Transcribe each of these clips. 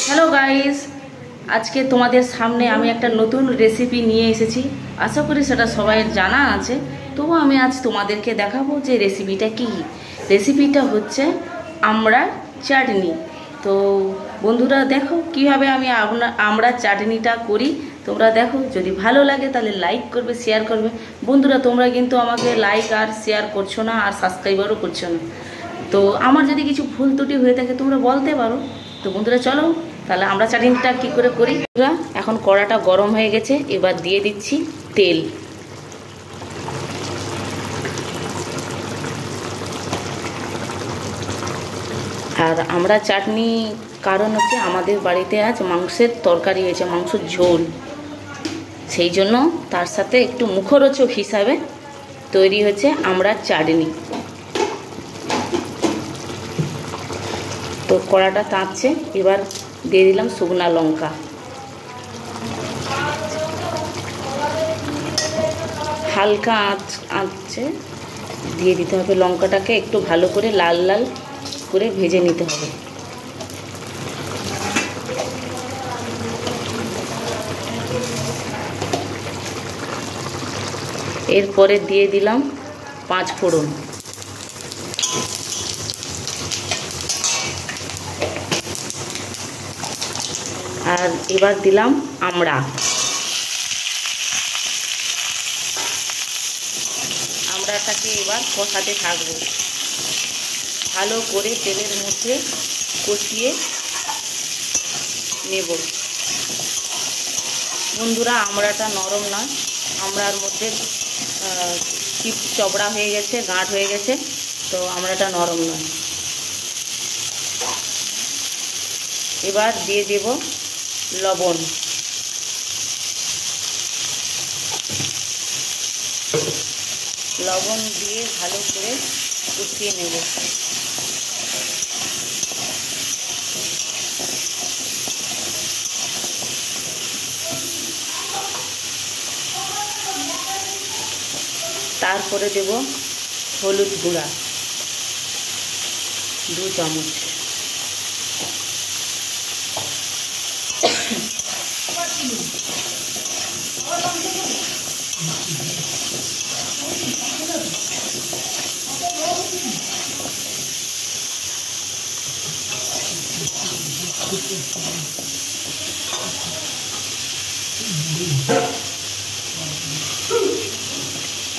Hello guys, আজকে তোমাদের সামনে আমি একটা নতুন রেসিপি নিয়ে এসেছি। আশা করি সেটা সবাই জানা আছে, তবু আমি আজ তোমাদেরকে দেখাবো যে রেসিপিটা কি। রেসিপিটা হচ্ছে আমড়ার চাটনি। তো বন্ধুরা দেখো কিভাবে আমি আমড়ার চাটনিটা করি। তোমরা দেখো, যদি ভালো লাগে তাহলে লাইক করবে, শেয়ার করবে। বন্ধুরা তোমরা কিন্তু আমাকে লাইক আর শেয়ার করছো না, আর সাবস্ক্রাইবারও করছো না। তো আমার যদি কিছু ভুল ত্রুটি হয়ে থাকে তোমরা বলতে পারো। তো বন্ধুরা চলো তাহলে আমরা চাটনিটা কি করে করি। এখন কড়াটা গরম হয়ে গেছে, এবার দিয়ে দিচ্ছি তেল। আর আমরা চাটনি কারণ হচ্ছে আমাদের বাড়িতে আজ মাংসের তরকারি হয়েছে, মাংসের ঝোল, সেই জন্য তার সাথে একটু মুখরোচক হিসাবে তৈরি হচ্ছে আমরা চাটনি। তো কড়াটা তাঁতছে, এবার দিয়ে দিলাম শুকনা লঙ্কা, হালকা আঁচে দিয়ে দিতে হবে। লঙ্কাটাকে একটু ভালো করে লাল লাল করে ভেজে নিতে হবে। এরপরে দিয়ে দিলাম 5 ফোড়ন, আর এবার দিলাম আমড়াটাকে এবার কষাতে থাকবো, ভালো করে তেলের মধ্যে কষিয়ে নেব। বন্ধুরা আমড়াটা নরম নয়, আমড়ার মধ্যে চিপ চবড়া হয়ে গেছে, গাঁট হয়ে গেছে, তো আমড়াটা নরম নয়। এবার দিয়ে দেব লবণ, লবণ দিয়ে ভালো করে কষিয়ে নেব। তারপরে দেব হলুদ গুঁড়া 2 চামচ,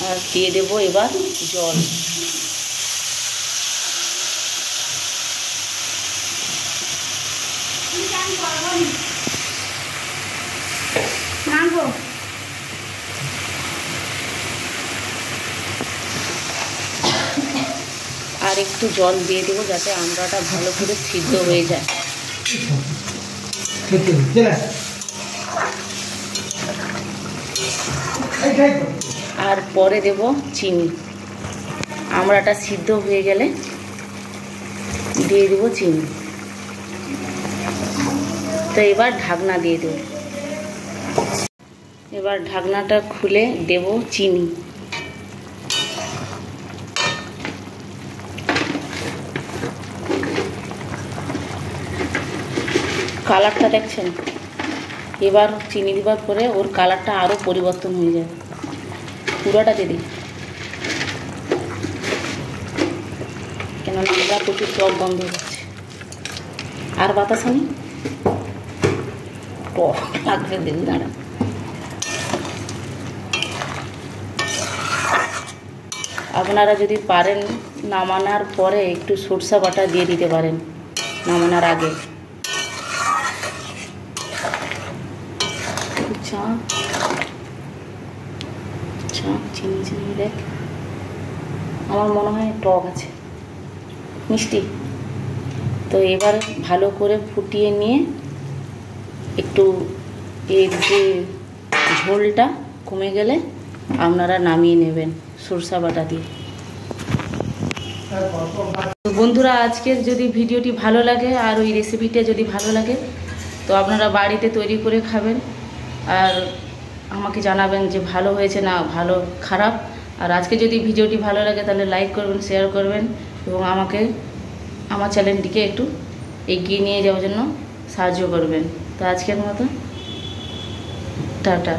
আর দিয়ে দেব এবার জল। আর একটু জল দিয়ে দেবো যাতে আমড়াটা ভালো করে সিদ্ধ হয়ে যায়। আর পরে দেব চিনি। আমড়াটা সিদ্ধ হয়ে গেলে দিয়ে দেব চিনি। তো এবার ঢাকনা দিয়ে দেব। এবার ঢাকনাটা খুলে দেব চিনি। কালারটা দেখছেন? এবার চিনি দেওয়ার পরে ওর কালারটা আরও পরিবর্তন হয়ে যাবে। পুরোটা দিদি, কেন আমরা প্রচুর টক গন্ধ হচ্ছে। আর বাতাস নেই, টক লাগবে দিদি, দাঁড়া। আপনারা যদি পারেন নামানোর পরে একটু সরষা বাটা দিয়ে দিতে পারেন, নামানোর আগে। চিনি চিনি দেখ, আমার মনে হয় টক আছে, মিষ্টি। তো এবার ভালো করে ফুটিয়ে নিয়ে একটু এর যে ঝোলটা কমে গেলে আপনারা নামিয়ে নেবেন সরষা বাটা দিয়ে। বন্ধুরা আজকের যদি ভিডিওটি ভালো লাগে আর ওই রেসিপিটা যদি ভালো লাগে তো আপনারা বাড়িতে তৈরি করে খাবেন, আর আমাকে জানাবেন যে ভালো হয়েছে না ভালো খারাপ। আর আজকে যদি ভিডিওটি ভালো লাগে তাহলে লাইক করবেন, শেয়ার করবেন এবং আমাকে আমার চ্যানেলটিকে একটু এগিয়ে নিয়ে যাওয়ার জন্য সাহায্য করবেন। তো আজকের মতো টাটা।